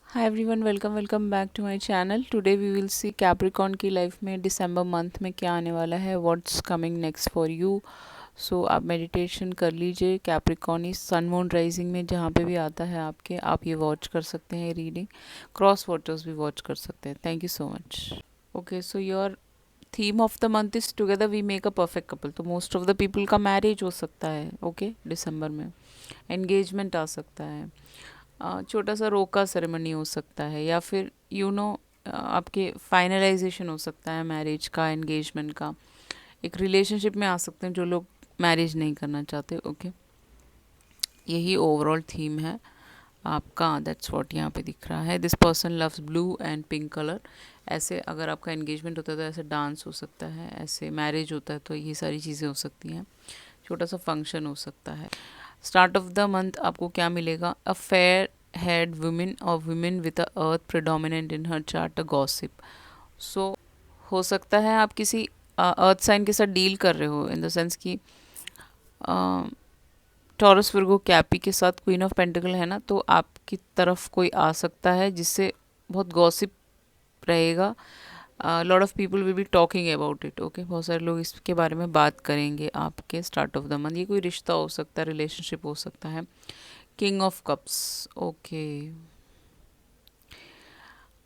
Hi everyone, welcome back to my channel. Today we will see Capricorn की life में दिसंबर month में क्या आने वाला है, what's coming next for you. So आप मेडिटेशन कर लीजिए। कैप्रिकॉर्न इस सन मून राइजिंग में जहाँ पे भी आता है आपके, आप ये वॉच कर सकते हैं। रीडिंग क्रॉस वाटर्स भी वॉच कर सकते हैं। Thank you so much. Okay, so your theme of the month is together we make a perfect couple. तो मोस्ट ऑफ द पीपल का मैरिज हो सकता है। ओके, दिसंबर में एंगेजमेंट आ सकता है। छोटा सा रोका सेरेमनी हो सकता है, या फिर आपके फाइनलाइजेशन हो सकता है मैरिज का, एंगेजमेंट का। एक रिलेशनशिप में आ सकते हैं जो लोग मैरिज नहीं करना चाहते। ओके, यही ओवरऑल थीम है आपका। दैट्स व्हाट यहाँ पे दिख रहा है। This person loves blue and pink colour. ऐसे अगर आपका एंगेजमेंट होता है तो ऐसे डांस हो सकता है, ऐसे मैरिज होता है तो ये सारी चीज़ें हो सकती हैं। छोटा सा फंक्शन हो सकता है। स्टार्ट ऑफ द मंथ आपको क्या मिलेगा? अ फेयर हेड वुमेन और women with a earth predominant in her chart, a gossip. So हो सकता है आप किसी अर्थ साइन के साथ डील कर रहे हो, इन द सेंस कि टॉरस विर्गो कैपी के साथ क्वीन ऑफ पेंटिकल है ना, तो आपकी तरफ कोई आ सकता है जिससे बहुत गॉसिप रहेगा। Lot of people will be talking about it. Okay, बहुत सारे लोग इसके बारे में बात करेंगे आपके स्टार्ट ऑफ द मंथ। ये कोई रिश्ता हो सकता है, रिलेशनशिप हो सकता है। King of cups. Okay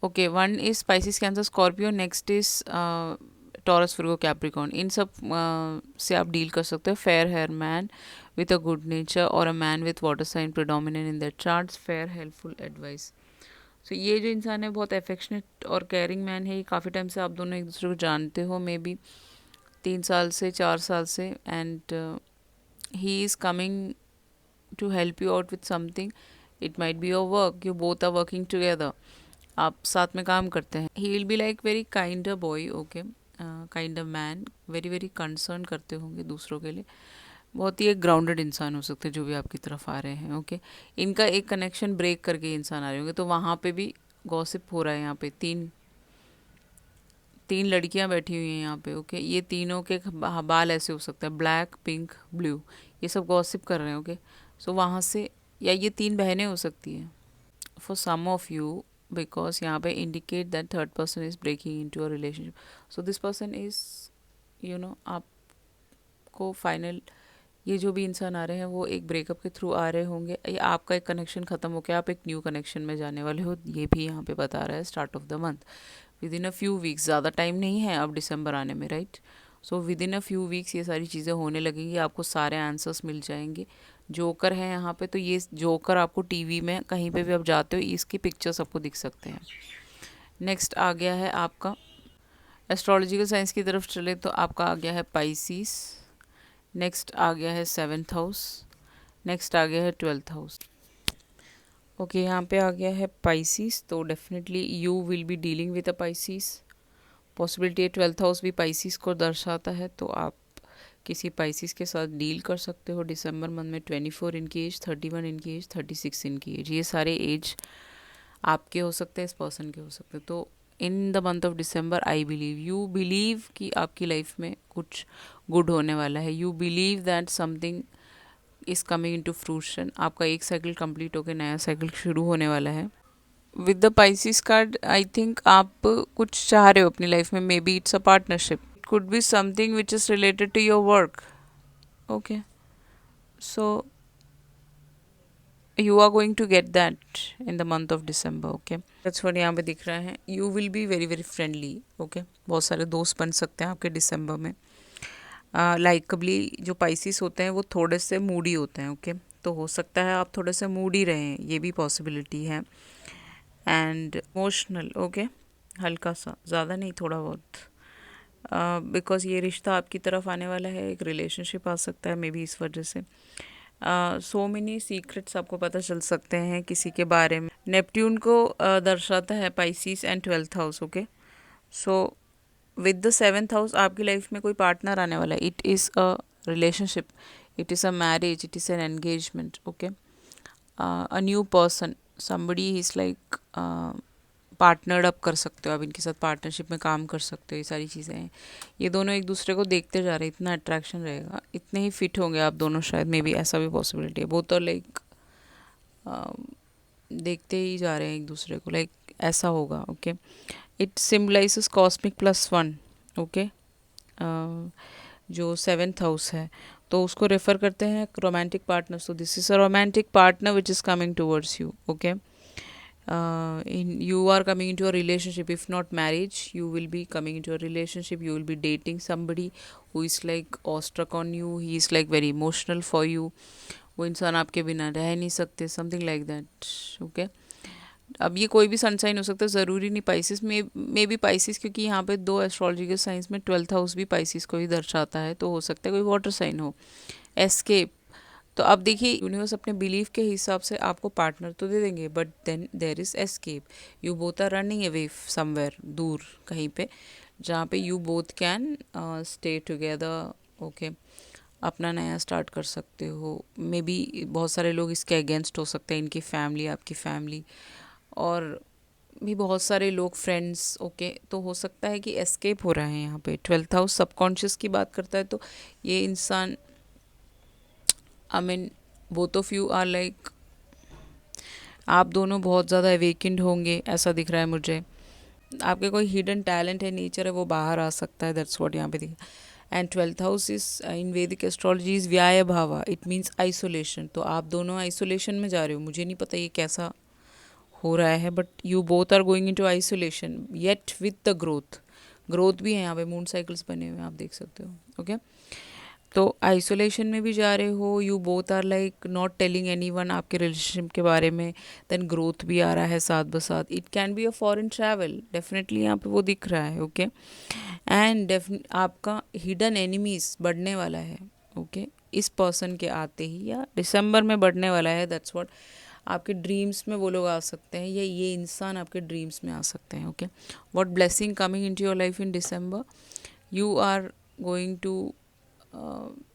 okay, one is Pisces Cancer Scorpio, next is Taurus Virgo Capricorn. इन सब से आप डील कर सकते हो। Fair hair man with a good nature और a man with water sign predominant in that charts, fair helpful advice. So ये जो इंसान है बहुत अफेक्शनेट और केयरिंग मैन है। ये काफ़ी टाइम से आप दोनों एक दूसरे को जानते हो, मे बी 3 साल से 4 साल से। And he is coming to help you out with something. It might be your work, you both are working together. आप साथ में काम करते हैं। He will be like very kind a boy. Okay, kind a man, very very concern करते होंगे दूसरों के लिए। बहुत ही एक ग्राउंडेड इंसान हो सकते हैं जो भी आपकी तरफ आ रहे हैं। ओके, इनका एक कनेक्शन ब्रेक करके इंसान आ रहे होंगे, तो वहाँ पे भी गॉसिप हो रहा है। यहाँ पे तीन तीन लड़कियां बैठी हुई हैं यहाँ पे। ओके, ये तीनों के बाल ऐसे हो सकते हैं, ब्लैक पिंक ब्लू। ये सब गॉसिप कर रहे हैं। ओके, सो वहाँ से, या ये तीन बहनें हो सकती हैं for some of you, because यहाँ पे indicate that third person is breaking into a relationship. So this person is, आपको फाइनल, ये जो भी इंसान आ रहे हैं वो एक ब्रेकअप के थ्रू आ रहे होंगे, या आपका एक कनेक्शन ख़त्म हो गया, आप एक न्यू कनेक्शन में जाने वाले हो। ये भी यहाँ पे बता रहा है start of the month, with in a few weeks. ज़्यादा टाइम नहीं है अब दिसंबर आने में, right. So with in a few weeks ये सारी चीज़ें होने लगेंगी, आपको सारे आंसर्स मिल जाएंगे। जोकर है यहाँ पे, तो ये जोकर आपको टीवी में कहीं पे भी आप जाते हो इसकी पिक्चर्स आपको दिख सकते हैं। नेक्स्ट आ गया है आपका, एस्ट्रोलॉजिकल साइंस की तरफ चले तो आपका आ गया है पाइसिस। नेक्स्ट आ गया है सेवन्थ हाउस। नेक्स्ट आ गया है ट्वेल्थ हाउस। ओके, यहाँ पे आ गया है पाइसिस, तो definitely you will be dealing with a Pisces. Possibility है ट्वेल्थ हाउस भी पाइसिस को दर्शाता है, तो आप किसी पाइसिस के साथ डील कर सकते हो दिसंबर मंथ में। 24 इनकी एज, 31 इनकी एज, 36 इनकी एज, ये सारे एज आपके हो सकते हैं, इस पर्सन के हो सकते हैं। तो in the month of December I believe, you believe कि आपकी लाइफ में कुछ गुड होने वाला है। You believe that something is coming into fruition. आपका एक साइकिल कंप्लीट होकर नया साइकिल शुरू होने वाला है। With the Pisces card, I think आप कुछ चाह रहे हो अपनी लाइफ में, maybe it's a partnership, it could be something which is related to your work. Okay, so you are going to get that in the month of December. Okay, that's what यहाँ पे दिख रहा है। You will be very very friendly. Okay, बहुत सारे दोस्त बन सकते हैं आपके दिसंबर में। लाइकबली जो पाइसिस होते हैं वो थोड़े से मूडी होते हैं। ओके, तो हो सकता है आप थोड़े से मूडी रहें, ये भी पॉसिबिलिटी है। And emotional. ओके, हल्का सा, ज़्यादा नहीं, थोड़ा बहुत, बिकॉज ये रिश्ता आपकी तरफ आने वाला है, एक रिलेशनशिप आ सकता है मे बी इस वजह से। सो मेनी सीक्रेट्स आपको पता चल सकते हैं किसी के बारे में। नेपट्यून को दर्शाता है Pisces and twelfth house. Okay, so with the seventh house आपकी लाइफ में कोई पार्टनर आने वाला है। It is a relationship, it is a marriage, it is an engagement. Okay, a new person, somebody is like, partnered up कर सकते हो आप इनके साथ, पार्टनरशिप में काम कर सकते हो। ये सारी चीज़ें हैं। ये दोनों एक दूसरे को देखते जा रहे हैं, इतना अट्रैक्शन रहेगा, इतने ही फिट होंगे आप दोनों शायद, मे बी ऐसा भी पॉसिबिलिटी है। बोथ आर लाइक देखते ही जा रहे हैं एक दूसरे को, लाइक ऐसा होगा। Okay, it symbolizes cosmic +1। Okay, जो 7th हाउस है तो उसको रेफर करते हैं romantic partner. So this is a romantic partner which is coming towards you. Okay, you are coming into a relationship. If not marriage, you will be coming into a relationship. You will be dating somebody who is like awestruck on you. He is like very emotional for you. वो इंसान आपके बिना रह नहीं सकते, something like that. Okay, अब ये कोई भी सनसाइन हो सकता है, ज़रूरी नहीं पाइसिस में भी पाइसिस, क्योंकि यहाँ पे 2 एस्ट्रोलॉजिकल साइंस में 12th हाउस भी पाइसिस को ही दर्शाता है, तो हो सकता है कोई वाटर साइन हो। एस्केप, तो अब देखिए यूनिवर्स अपने बिलीफ के हिसाब से आपको पार्टनर तो दे देंगे, but then there is escape. You both are running away somewhere, दूर कहीं पे, जहाँ पे you both can stay together. Okay, अपना नया स्टार्ट कर सकते हो। मे बी बहुत सारे लोग इसके अगेंस्ट हो सकते हैं, इनकी फैमिली, आपकी फैमिली, और भी बहुत सारे लोग फ्रेंड्स। ओके, तो हो सकता है कि एस्केप हो रहा है यहाँ पे। 12th हाउस सबकॉन्शियस की बात करता है, तो ये इंसान, I mean both of you are like, आप दोनों बहुत ज़्यादा अवेकेंड होंगे ऐसा दिख रहा है मुझे। आपके कोई हिडन टैलेंट है, नेचर है, वो बाहर आ सकता है। दैट्स व्हाट यहाँ पे दिखा। And 12th house is in Vedic astrology is vyaya bhava, it means isolation. तो आप दोनों आइसोलेशन में जा रहे हो। मुझे नहीं पता ये कैसा हो रहा है, but you both are going into isolation yet with the growth. Growth भी है यहाँ पे, मून साइकिल्स बने हुए हैं, आप देख सकते हो। ओके, तो आइसोलेशन में भी जा रहे हो। You both are like not telling anyone आपके रिलेशनशिप के बारे में। देन ग्रोथ भी आ रहा है साथ बसाथ। It can be a foreign travel, definitely यहाँ पे वो दिख रहा है। ओके, एंड आपका हिडन एनिमीज बढ़ने वाला है। ओके, इस पर्सन के आते ही या दिसंबर में बढ़ने वाला है। दैट्स व्हाट, आपके ड्रीम्स में वो लोग आ सकते हैं, या ये इंसान आपके ड्रीम्स में आ सकते हैं। Okay, what blessing coming into your life in December, you are going to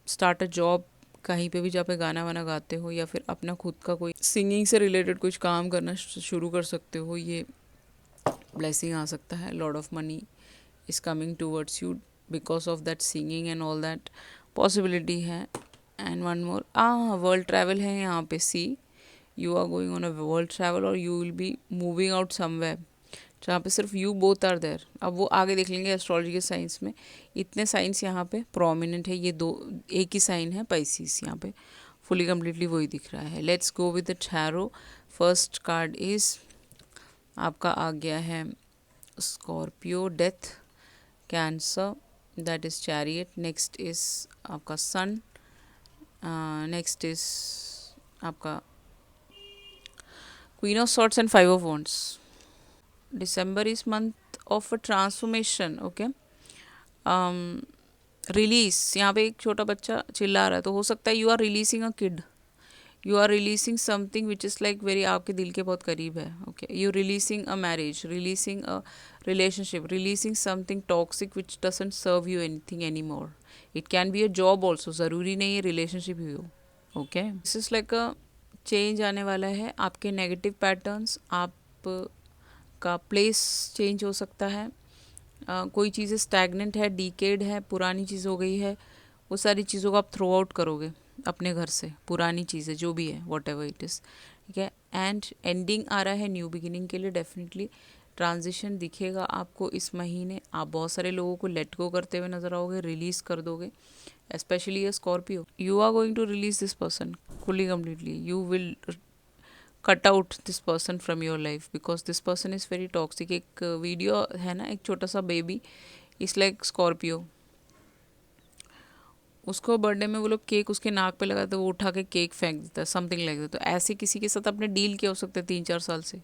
start a job कहीं पे भी, जहाँ पे गाना वाना गाते हो, या फिर अपना खुद का कोई सिंगिंग से रिलेटेड कुछ काम करना शुरू कर सकते हो। ये ब्लेसिंग आ सकता है। Lot of money is coming towards you because of that singing and all that, possibility है। And one more, world travel है यहाँ पे। See, you are going on a world travel, और you will be moving out somewhere जहाँ पे सिर्फ you both are there. अब वो आगे देख लेंगे एस्ट्रोलॉजी के साइंस में। इतने साइंस यहाँ पे प्रोमिनेंट है, ये दो एक ही साइन है पाइसिस, यहाँ पे फुली कम्प्लीटली वही दिख रहा है। Let's go with the tarot. First card is आपका आ गया है Scorpio, death, cancer, that is chariot. Next is आपका सन, नेक्स्ट इज आपका queen of swords and 5 of wands. December is month of a transformation. Okay, release, यहाँ पे एक छोटा बच्चा चिल्ला रहा है, तो हो सकता है you are releasing a kid, you are releasing something which is like very आपके दिल के बहुत करीब है। Okay, you releasing a marriage, releasing a relationship, releasing something toxic which doesn't serve you anything anymore. It can be a job also, ज़रूरी नहीं है relationship ही हो। Okay, this is like a change आने वाला है। आपके negative patterns, आप का प्लेस चेंज हो सकता है। कोई चीज़ें स्टैगनेंट है, डीकेड है, पुरानी चीज़ हो गई है, वो सारी चीज़ों को आप थ्रो आउट करोगे अपने घर से। पुरानी चीज़ें जो भी है, वॉट एवर इट इज़, ठीक है। एंड एंडिंग आ रहा है न्यू बिगिनिंग के लिए। डेफिनेटली ट्रांजिशन दिखेगा आपको इस महीने। आप बहुत सारे लोगों को लेट गो करते हुए नजर आओगे, रिलीज कर दोगे। स्पेशली ये Scorpio, you are going to release this person fully completely. You will cut out this person from your life because this person is very toxic. एक वीडियो है ना, एक छोटा सा बेबी इस लाइक स्कॉर्पियो, उसको बर्थडे में वो लोग केक उसके नाक पे लगाते, वो उठा के केक फेंक देता है, समथिंग लाइक दैट। तो ऐसे किसी के साथ आपने डील किया हो सकता है 3-4 साल से,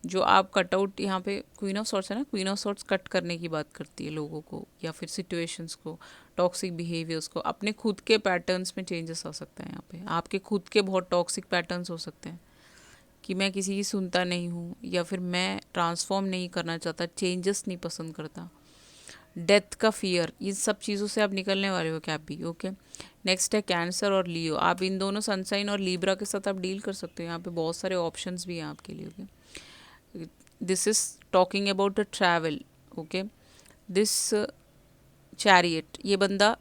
जो आप कट आउट, यहाँ पे क्वीन ऑफ सॉर्ट्स है ना, क्वीन ऑफ सॉर्ट्स कट करने की बात करती है लोगों को, या फिर सिचुएशंस को, टॉक्सिक बिहेवियर्स को। अपने खुद के पैटर्न्स में चेंजेस आ सकता है यहाँ पे। आपके खुद के बहुत टॉक्सिक पैटर्न्स हो सकते हैं कि मैं किसी की सुनता नहीं हूँ, या फिर मैं ट्रांसफॉर्म नहीं करना चाहता, चेंजेस नहीं पसंद करता, डेथ का फियर, इन सब चीज़ों से आप निकलने वाले हो क्या भी। ओके, नेक्स्ट है कैंसर और लियो। आप इन दोनों सनसाइन और लीब्रा के साथ आप डील कर सकते हो। यहाँ पे बहुत सारे ऑप्शंस भी हैं आपके लिए। Okay, this is talking about a travel. Okay, this chariot, ये बंदा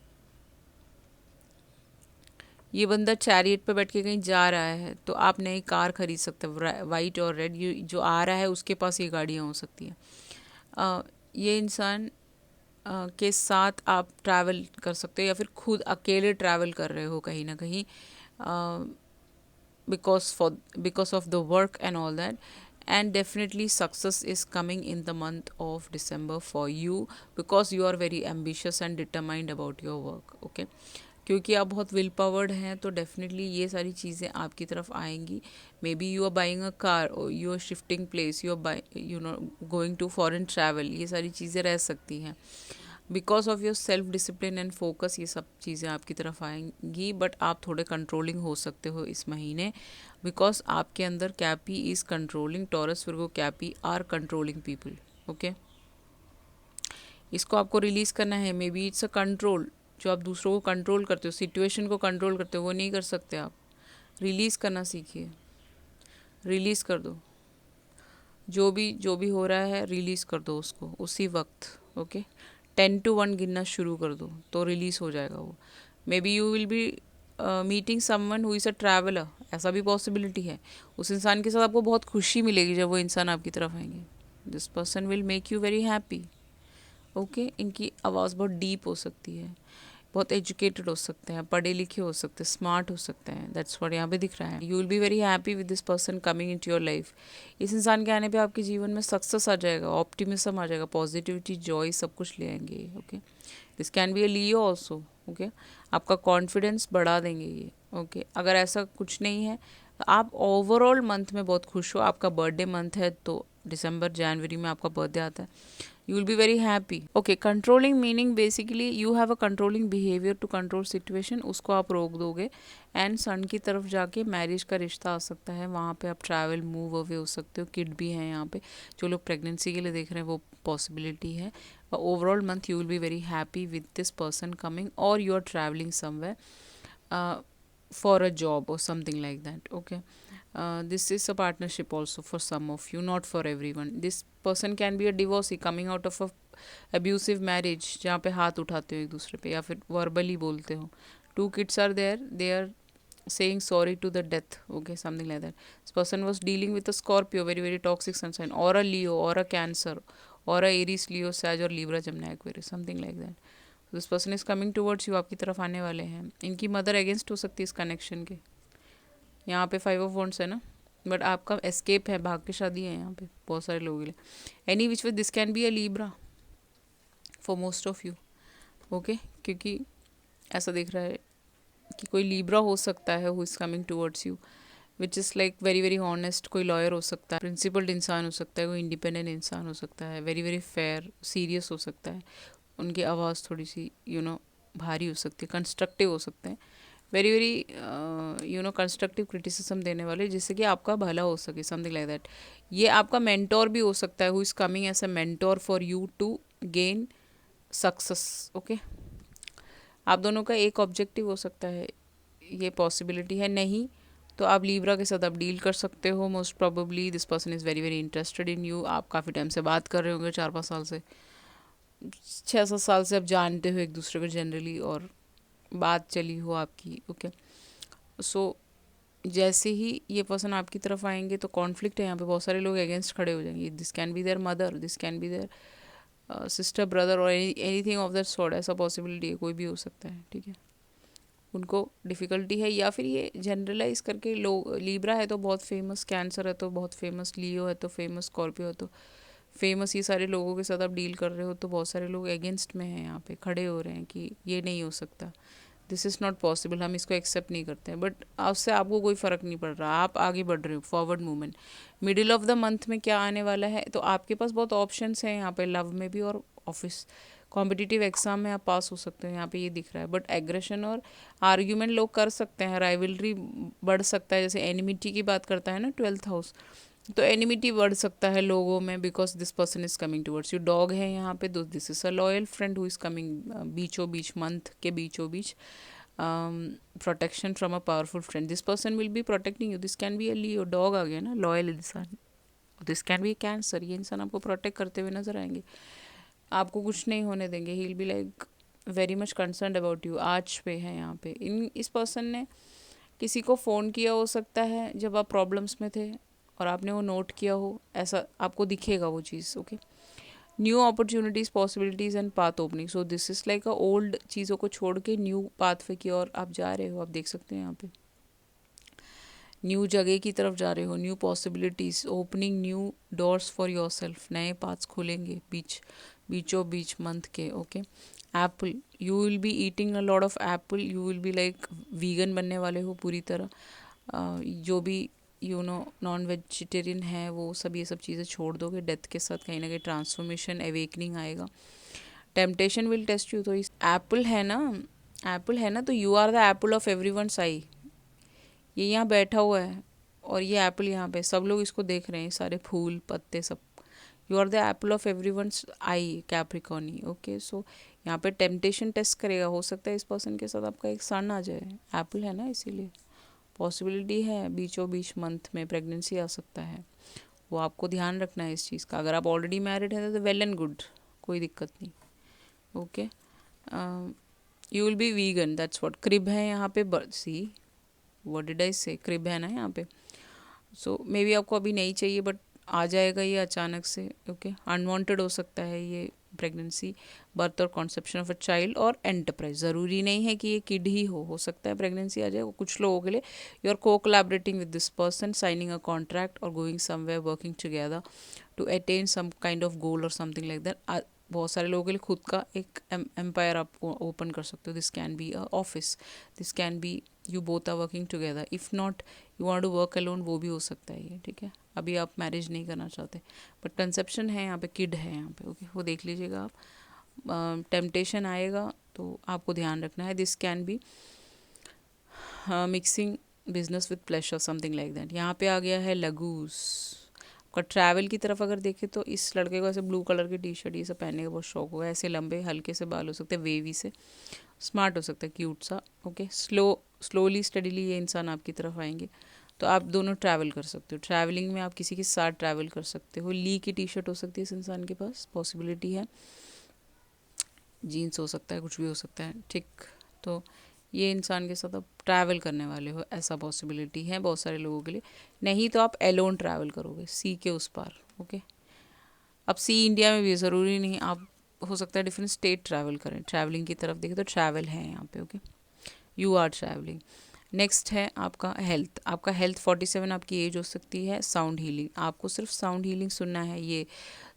ये बंदा चैरियट पे बैठ के कहीं जा रहा है तो आप नई कार खरीद सकते हो, वाइट और रेड। ये जो आ रहा है उसके पास ये गाड़ियाँ हो सकती हैं। ये इंसान के साथ आप ट्रैवल कर सकते हो या फिर खुद अकेले ट्रैवल कर रहे हो कहीं ना कहीं, because of the work and all that. And definitely success is coming in the month of December for you, because you are very ambitious and determined about your work. Okay, क्योंकि आप बहुत will powered हैं तो definitely ये सारी चीज़ें आपकी तरफ आएंगी। Maybe you are buying a car, और you are shifting place, you are going to foreign travel, ये सारी चीज़ें रह सकती हैं। Because of your self discipline and focus ये सब चीज़ें आपकी तरफ आएंगी। बट आप थोड़े कंट्रोलिंग हो सकते हो इस महीने, बिकॉज आपके अंदर Cappy is controlling. Taurus Virgo Cappy are controlling people. Okay, इसको आपको रिलीज़ करना है। Maybe it's a control, जो आप दूसरों को कंट्रोल करते हो, सिचुएशन को कंट्रोल करते हो, वो नहीं कर सकते आप। रिलीज़ करना सीखिए, रिलीज़ कर दो। जो भी हो रहा है रिलीज़ कर दो उसको उसी वक्त। ओके, 10 to 1 गिनना शुरू कर दो तो रिलीज़ हो जाएगा वो। May be you will B meeting someone who is a traveller, ऐसा भी पॉसिबिलिटी है। उस इंसान के साथ आपको बहुत खुशी मिलेगी जब वो इंसान आपकी तरफ आएंगे। This person will make you very happy. Okay, इनकी आवाज़ बहुत डीप हो सकती है, बहुत एजुकेटेड हो सकते हैं, पढ़े लिखे हो सकते हैं, स्मार्ट हो सकते हैं। दैट्स व्हाट यहाँ पे दिख रहा है। You will be very happy with this person coming into your life. इस इंसान के आने पे आपके जीवन में सक्सेस आ जाएगा, ऑप्टिमिज्म आ जाएगा, पॉजिटिविटी, जॉय सब कुछ ले आएंगे। Okay, this can be a Leo also. Okay, आपका कॉन्फिडेंस बढ़ा देंगे ये। ओके, अगर ऐसा कुछ नहीं है तो आप ओवरऑल मंथ में बहुत खुश हो। आपका बर्थडे मंथ है तो दिसंबर जनवरी में आपका बर्थडे आता है, you will be very happy. Okay, controlling meaning basically you have a controlling behavior to control situation, उसको आप रोक दोगे। एंड सन की तरफ जाके मैरिज का रिश्ता आ सकता है, वहाँ पे आप ट्रैवल मूव अवे हो सकते हो। किड भी हैं यहाँ पे, जो लोग प्रेगनेंसी के लिए देख रहे हैं वो पॉसिबिलिटी है। Overall month you will be very happy with this person coming, और you are travelling somewhere for a job or something like that. Okay, this is a partnership also for some of you, not for everyone. This person can be a divorcee coming out of a abusive marriage, जहाँ पे हाथ उठाते हो एक दूसरे पे या फिर verbally बोलते हो। 2 kids are there, they are saying sorry to the death. Okay, something like that. This person was dealing with a Scorpio, very very toxic sun sign, or a Leo, or a Cancer, or a Aries, Leo, Sag, or Libra, Gemini, Aquarius, something like that. This person is coming towards you, आपकी तरफ आने वाले हैं। इनकी mother against हो सकती है इस कनेक्शन के। यहाँ पे 5 of Wands है ना, बट आपका एस्केप है, भाग के शादी है यहाँ पे बहुत सारे लोगों के लिए। Any which way this can be a Libra for most of you. Okay, क्योंकि ऐसा दिख रहा है कि कोई लीब्रा हो सकता है who is coming towards you, which is like very very honest. कोई लॉयर हो सकता है, प्रिंसिपल्ड इंसान हो सकता है, कोई इंडिपेंडेंट इंसान हो सकता है, वेरी वेरी फेयर, सीरियस हो सकता है। उनकी आवाज़ थोड़ी सी भारी हो सकती है, कंस्ट्रक्टिव हो सकते हैं, वेरी वेरी कंस्ट्रक्टिव क्रिटिसिज्म देने वाले, जिससे कि आपका भला हो सके, समथिंग लाइक दैट। ये आपका मेंटोर भी हो सकता है, who is coming as a mentor for you to gain success. Okay, आप दोनों का एक ऑब्जेक्टिव हो सकता है, ये पॉसिबिलिटी है। नहीं तो आप लीब्रा के साथ आप डील कर सकते हो। Most probably this person is very very interested in you. आप काफ़ी टाइम से बात कर रहे होंगे, 4-5 साल से, 6-7 साल से आप जानते हो एक दूसरे को जनरली, और बात चली हो आपकी। ओके, सो जैसे ही ये पर्सन आपकी तरफ आएंगे तो कॉन्फ्लिक्ट है यहाँ पे, बहुत सारे लोग अगेंस्ट खड़े हो जाएंगे। This can be their mother, this can be their sister, brother, और एनीथिंग ऑफ दैट सॉर्ट। ऐसा पॉसिबिलिटी है, कोई भी हो सकता है। ठीक है, उनको डिफ़िकल्टी है, या फिर ये जनरलाइज करके लोग, लीब्रा है तो बहुत फेमस, कैंसर है तो बहुत फेमस, लियो है तो फेमस, स्कॉर्पियो है तो फेमस, ये सारे लोगों के साथ आप डील कर रहे हो तो बहुत सारे लोग अगेंस्ट में हैं, यहाँ पे खड़े हो रहे हैं कि ये नहीं हो सकता, दिस इज़ नॉट पॉसिबल, हम इसको एक्सेप्ट नहीं करते हैं। बट उससे आपको कोई फ़र्क नहीं पड़ रहा, आप आगे बढ़ रहे हो, forward movement. Middle of the month में क्या आने वाला है, तो आपके पास बहुत ऑप्शंस हैं यहाँ पे, लव में भी और ऑफिस कॉम्पिटिटिव एग्जाम में आप पास हो सकते हो, यहाँ पे ये दिख रहा है। बट एग्रेशन और आर्ग्यूमेंट लोग कर सकते हैं, राइवलरी बढ़ सकता है, जैसे एनिमिटी की बात करता है ना 12th हाउस, तो एनिमिटी बढ़ सकता है लोगों में, because this person is coming towards you. Dog है यहाँ पे, this is a loyal friend who is coming बीचों बीच, मंथ के बीचों बीच, protection from a powerful friend. This person will be protecting you. This can be a Leo, dog आ गया ना, लॉयल इंसान। दिस कैन बी कैंसर, ये इंसान आपको प्रोटेक्ट करते हुए नजर आएंगे, आपको कुछ नहीं होने देंगे। ही will be like very much concern about you, आज पे है यहाँ पे। इस पर्सन ने किसी को फ़ोन किया हो सकता है जब आप प्रॉब्लम्स में थे और आपने वो नोट किया हो, ऐसा आपको दिखेगा वो चीज़। Okay, new opportunities, possibilities and path opening. So this is like a old चीज़ों को छोड़ के न्यू पाथवे की ओर आप जा रहे हो। आप देख सकते हैं यहाँ पे न्यू जगह की तरफ जा रहे हो, new possibilities, opening new doors for your self, नए पाथ्स खुलेंगे बीचों बीच मंथ के। Okay, Apple, you will be eating a lot of Apple, you will be like vegan बनने वाले हो पूरी तरह। जो भी नॉन वेजिटेरियन है वो सब, ये सब चीज़ें छोड़ दोगे। डेथ के साथ कहीं ना कहीं ट्रांसफॉर्मेशन, अवेकनिंग आएगा। Temptation will test you. तो इस एप्पल है ना, एप्पल है ना, तो you are the apple of every once eye. ये यहाँ बैठा हुआ है और ये एप्पल यहाँ पे, सब लोग इसको देख रहे हैं, सारे फूल पत्ते सब। You are the apple of every once eye, Capricorny. Okay, so यहाँ पे टेम्पटेशन टेस्ट करेगा। हो सकता है इस पर्सन के साथ आपका एक सन आ जाए, एप्पल है ना, इसीलिए पॉसिबिलिटी है बीचों बीच मंथ में प्रेगनेंसी आ सकता है। वो आपको ध्यान रखना है इस चीज़ का। अगर आप ऑलरेडी मैरिड हैं तो वेल एंड गुड, कोई दिक्कत नहीं। Okay, you will B vegan, that's what. Crib है यहाँ पे, सी व्हाट डिड आई से, क्रिब है ना यहाँ पे। सो मे बी आपको अभी नहीं चाहिए बट आ जाएगा ये अचानक से। ओके, अनवांटेड हो सकता है ये प्रेगनेंसी, बर्थ और कॉन्सेप्शन ऑफ अ चाइल्ड और एंटरप्राइज। ज़रूरी नहीं है कि ये किड ही हो सकता है प्रेगनेंसी आ जाए। कुछ लोगों के लिए you are co collaborating with this person, signing a contract और going somewhere, working together to attain some kind of goal और समथिंग लाइक दैट। बहुत सारे लोगों के लिए खुद का एक एम्पायर आप ओपन कर सकते हो। This can be a office, this can be you both are working together. If not you want to work alone, वो भी हो सकता है ये। ठीक है, अभी आप मैरिज नहीं करना चाहते बट कंसेप्शन है यहाँ पे, किड है यहाँ पे। ओके, वो देख लीजिएगा आप। टेम्पटेशन आएगा तो आपको ध्यान रखना है। This can B mixing business with pleasure, something like that. यहाँ पे आ गया है लगूस का। ट्रैवल की तरफ अगर देखें तो इस लड़के को ऐसे ब्लू कलर की टी शर्ट ये सब पहनने का बहुत शौक होगा। ऐसे लंबे हल्के से बाल हो सकते हैं, वेवी से, स्मार्ट हो सकता है, क्यूट सा। ओके, स्लोली स्टडीली ये इंसान आपकी तरफ आएंगे तो आप दोनों ट्रैवल कर सकते हो। ट्रैवलिंग में आप किसी के साथ ट्रैवल कर सकते हो। ली की टी शर्ट हो सकती है इस इंसान के पास, पॉसिबिलिटी है। जीन्स हो सकता है, कुछ भी हो सकता है। ठीक, तो ये इंसान के साथ आप ट्रैवल करने वाले हो, ऐसा पॉसिबिलिटी है बहुत सारे लोगों के लिए। नहीं तो आप एलोन ट्रैवल करोगे सी के उस पार। ओके, अब सी इंडिया में भी ज़रूरी नहीं, आप हो सकता है डिफरेंट स्टेट ट्रैवल करें। ट्रैवलिंग की तरफ देखें तो ट्रैवल है यहाँ पे। Okay, you are travelling. Next है आपका हेल्थ। आपका हेल्थ 47 आपकी एज हो सकती है। साउंड हीलिंग, आपको सिर्फ साउंड हीलिंग सुनना है। ये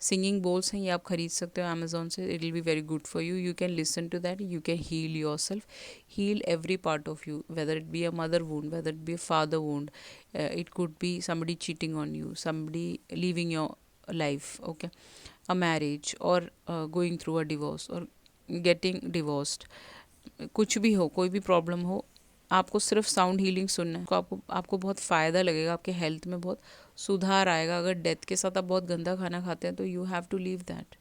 सिंगिंग बोल्स हैं, ये आप खरीद सकते हो अमेजोन से। It will be very good for you, you can listen to that, you can heal yourself, heal every part of you, whether it be a mother wound, whether it be a father wound, it could be somebody cheating on you, somebody leaving your life, okay, a marriage or going through a divorce or getting divorced। कुछ भी हो, कोई भी problem हो, आपको सिर्फ sound healing सुनना है। आपको बहुत फ़ायदा लगेगा, आपके हेल्थ में बहुत सुधार आएगा। अगर डेथ के साथ आप बहुत गंदा खाना खाते हैं तो you have to leave that,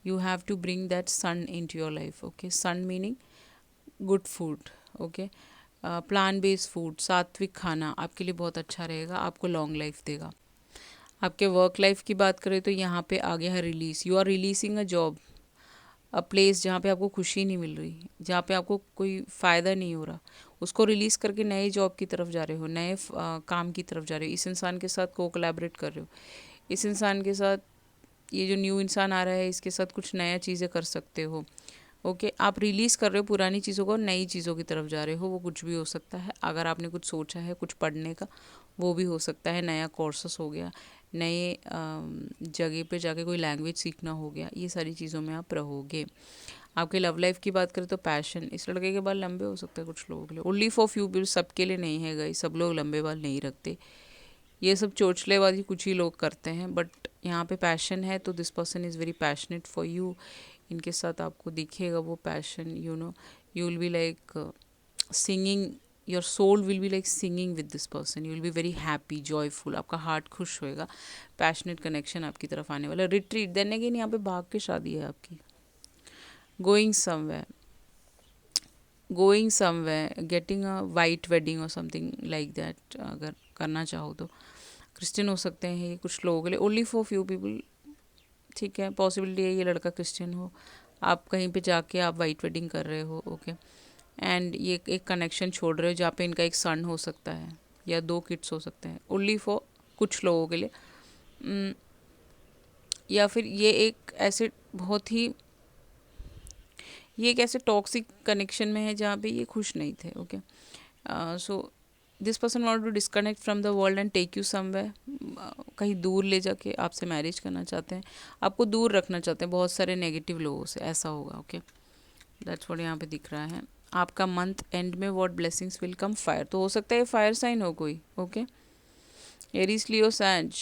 you have to bring that sun into your life. Okay, sun meaning good food. Okay, plan based food, सात्विक खाना आपके लिए बहुत अच्छा रहेगा, आपको लॉन्ग लाइफ देगा। आपके वर्क लाइफ की बात करें तो यहाँ पे आ गया है release. You are releasing a job, a place जहाँ पे आपको खुशी नहीं मिल रही, जहाँ पे आपको कोई फ़ायदा नहीं हो रहा, उसको रिलीज़ करके नए जॉब की तरफ जा रहे हो, नए काम की तरफ जा रहे हो। इस इंसान के साथ को कोलैबोरेट कर रहे हो। इस इंसान के साथ, ये जो न्यू इंसान आ रहा है, इसके साथ कुछ नया चीज़ें कर सकते हो। ओके, आप रिलीज़ कर रहे हो पुरानी चीज़ों को, नई चीज़ों की तरफ जा रहे हो। वो कुछ भी हो सकता है। अगर आपने कुछ सोचा है कुछ पढ़ने का, वो भी हो सकता है। नया कोर्सेस हो गया, नए जगह पे जाके कोई लैंग्वेज सीखना हो गया, ये सारी चीज़ों में आप रहोगे। आपके लव लाइफ की बात करें तो पैशन, इस लड़के के बाल लंबे हो सकते हैं कुछ लोगों के लिए, ओनली फॉर फ्यू पीपल, सबके लिए नहीं है गाइस, सब लोग लंबे बाल नहीं रखते। ये सब चोचलेबाजी कुछ ही लोग करते हैं, बट यहाँ पे पैशन है तो this person is very passionate for you. इनके साथ आपको दिखेगा वो passion, you will be like singing, your soul will be like singing with this person, you will be very happy, joyful, आपका हार्ट खुश होएगा। पैशनेट कनेक्शन आपकी तरफ आने वाला। रिट्रीट, देन अगेन यहाँ पे भाग के शादी है आपकी। Going somewhere, getting a white wedding और समथिंग लाइक दैट, अगर करना चाहो तो। क्रिश्चियन हो सकते हैं ये कुछ लोगों के लिए, ओनली फॉर फ्यू पीपल। ठीक है, पॉसिबिलिटी है ये लड़का क्रिश्चियन हो। आप कहीं पे जाके आप वाइट वेडिंग कर रहे हो, ओके। एंड ये एक कनेक्शन छोड़ रहे हो जहाँ पे इनका एक सन हो सकता है या 2 किड्स हो सकते हैं, ओनली फॉर कुछ लोगों के लिए। या फिर ये एक ऐसे टॉक्सिक कनेक्शन में है जहाँ पे ये खुश नहीं थे, okay. So this person want to disconnect from the world and take you somewhere, कहीं दूर ले जाके आपसे मैरिज करना चाहते हैं, आपको दूर रखना चाहते हैं बहुत सारे नेगेटिव लोगों से, ऐसा होगा, ओके। दैट्स व्हाट यहाँ पे दिख रहा है। आपका मंथ एंड में what blessings will come, fire, तो हो सकता है फायर साइन हो कोई, ओके। एरीज, लियो, सैज,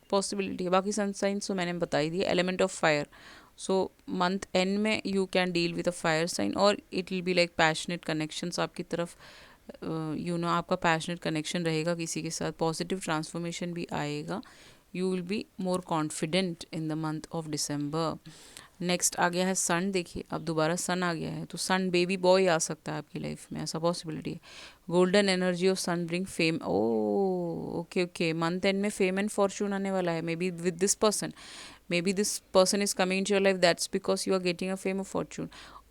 पॉसिबिलिटी है। बाकी सन साइंस तो मैंने बता ही दिया, element of fire. So month end में you can deal with a fire sign, और it will be like passionate connections आपकी तरफ, आपका पैशनेट कनेक्शन रहेगा किसी के साथ, पॉजिटिव ट्रांसफॉर्मेशन भी आएगा, you will be more confident in the month of December. Next आ गया है सन, देखिए अब दोबारा सन आ गया है, तो सन बेबी बॉय आ सकता है आपकी लाइफ में, ऐसा पॉसिबिलिटी है। Golden energy of sun bring fame, oh okay okay, month end में फेम एंड फॉर्चून आने वाला है, maybe with this person, maybe this person is coming in your life, that's because you are getting a fame of fortune.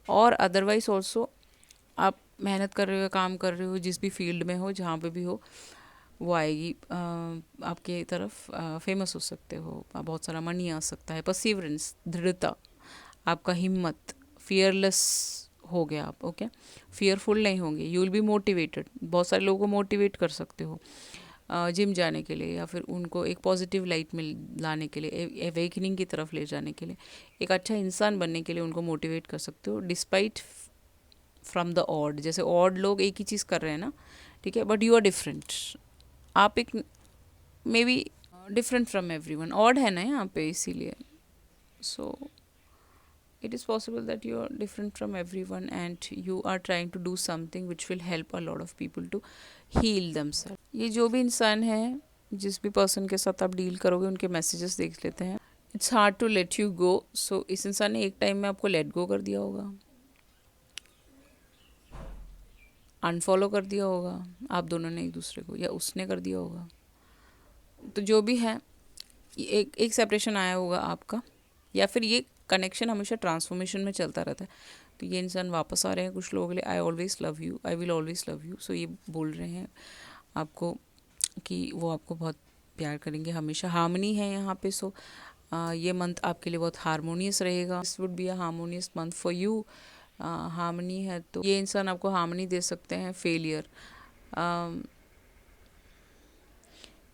और otherwise also आप मेहनत कर रहे हो, काम कर रहे हो, जिस भी फील्ड में हो, जहाँ पे भी हो, वो आएगी आपके तरफ, फेमस हो सकते हो, बहुत सारा मनी आ सकता है, परसिवरेंस, दृढ़ता, आपका हिम्मत, फियरलेस हो गया आप, ओके। फियरफुल नहीं होंगे, यू विल बी मोटिवेटेड, बहुत सारे लोगों को मोटिवेट कर सकते हो जिम जाने के लिए, या फिर उनको एक पॉजिटिव लाइट में लाने के लिए, एवेकनिंग की तरफ ले जाने के लिए, एक अच्छा इंसान बनने के लिए उनको मोटिवेट कर सकते हो, डिस्पाइट फ्रॉम द ऑड। जैसे ऑड लोग एक ही चीज़ कर रहे हैं ना, ठीक है, बट यू आर डिफरेंट, आप एक may be different from every one, odd है ना यहाँ पे, इसीलिए। सो it is possible that you are different from everyone and you are trying to do something which will help a lot of people to heal themselves। ये जो भी इंसान है, जिस भी पर्सन के साथ आप डील करोगे, उनके मैसेजेस देख लेते हैं। It's hard to let you go, so इस इंसान ने एक टाइम में आपको लेट गो कर दिया होगा, अनफॉलो कर दिया होगा आप दोनों ने एक दूसरे को, या उसने कर दिया होगा, तो जो भी है एक सेपरेशन आया होगा आपका, या फिर ये कनेक्शन हमेशा ट्रांसफॉर्मेशन में चलता रहता है। तो ये इंसान वापस आ रहे हैं कुछ लोगों के लिए, I always love you, I will always love you, so ये बोल रहे हैं आपको कि वो आपको बहुत प्यार करेंगे हमेशा, हार्मनी है यहाँ पे। सो ये मंथ आपके लिए बहुत हारमोनियस रहेगा, this would be a harmonious month for you. Harmony है तो ये इंसान आपको हार्मनी दे सकते हैं, फेलियर,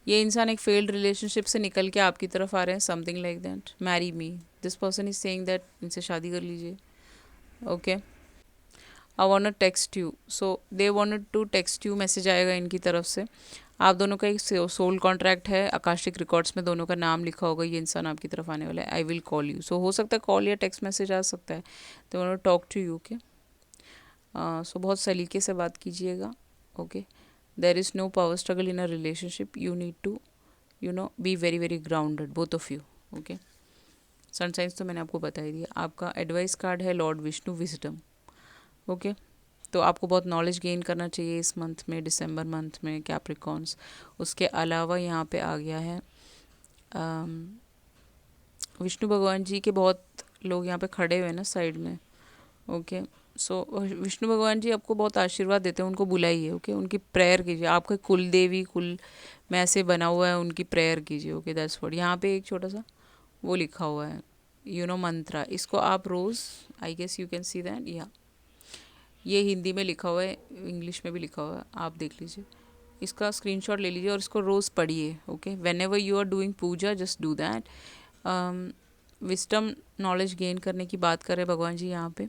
ये इंसान एक फेल्ड रिलेशनशिप से निकल के आपकी तरफ आ रहे हैं, something like that, marry me, this person is saying that इनसे शादी कर लीजिए, okay. I want to text you, so they wanted to text you, message आएगा इनकी तरफ से, आप दोनों का एक सोल कॉन्ट्रैक्ट है, आकाशिक रिकॉर्ड्स में दोनों का नाम लिखा होगा, ये इंसान आपकी तरफ आने वाला है, आई विल कॉल यू, सो हो सकता है कॉल या टेक्स्ट मैसेज आ सकता है, they want to talk to you, okay. So बहुत सलीके से बात कीजिएगा, okay. There is no power struggle in a relationship, you need to be very very grounded, both of you, okay. Sun साइंस तो मैंने आपको बता ही दिया। आपका एडवाइस कार्ड है लॉर्ड विष्णु, विजडम, ओके। तो आपको बहुत नॉलेज गेन करना चाहिए इस मंथ में, दिसंबर मंथ में, कैप्रिकॉर्न्स। उसके अलावा यहाँ पे आ गया है विष्णु भगवान जी के बहुत लोग यहाँ पे खड़े हुए हैं ना साइड में, ओके। सो विष्णु भगवान जी आपको बहुत आशीर्वाद देते हैं, उनको बुलाइए, ओके, उनकी प्रेयर कीजिए, आपके कुल देवी, कुल में ऐसे बना हुआ है, उनकी प्रेयर कीजिए, ओके, दैट्स व्हाट। यहाँ पे एक छोटा सा वो लिखा हुआ है, मंत्रा, इसको आप रोज़, I guess you can see that, या ये हिंदी में लिखा हुआ है, इंग्लिश में भी लिखा हुआ है, आप देख लीजिए, इसका स्क्रीनशॉट ले लीजिए और इसको रोज़ पढ़िए, okay. Whenever you are doing puja, just do that. Wisdom knowledge gain करने की बात कर रहे हैं भगवान जी यहाँ पे।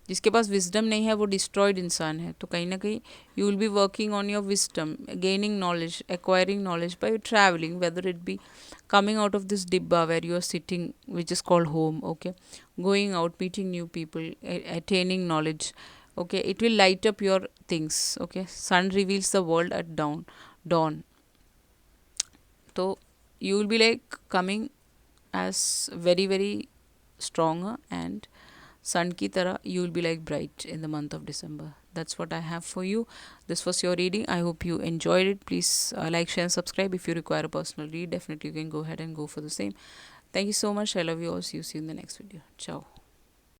जिसके पास विजडम नहीं है वो डिस्ट्रॉयड इंसान है, तो कहीं ना कहीं you will be working on your wisdom, gaining knowledge, acquiring knowledge by travelling, weather it B coming out of this dibba where you are sitting, which is called home, okay, going out, meeting new people, attaining knowledge, okay, it will light up your things, okay. Sun reveals the world at dawn, so you will be like coming as very very stronger, and sun की तरह you will be like bright in the month of December. That's what I have for you. This was your reading. I hope you enjoyed it. Please like, share and subscribe. If you require a personal read, definitely you can go ahead and go for the same. Thank you so much. I love you all. See you in the next video. Ciao.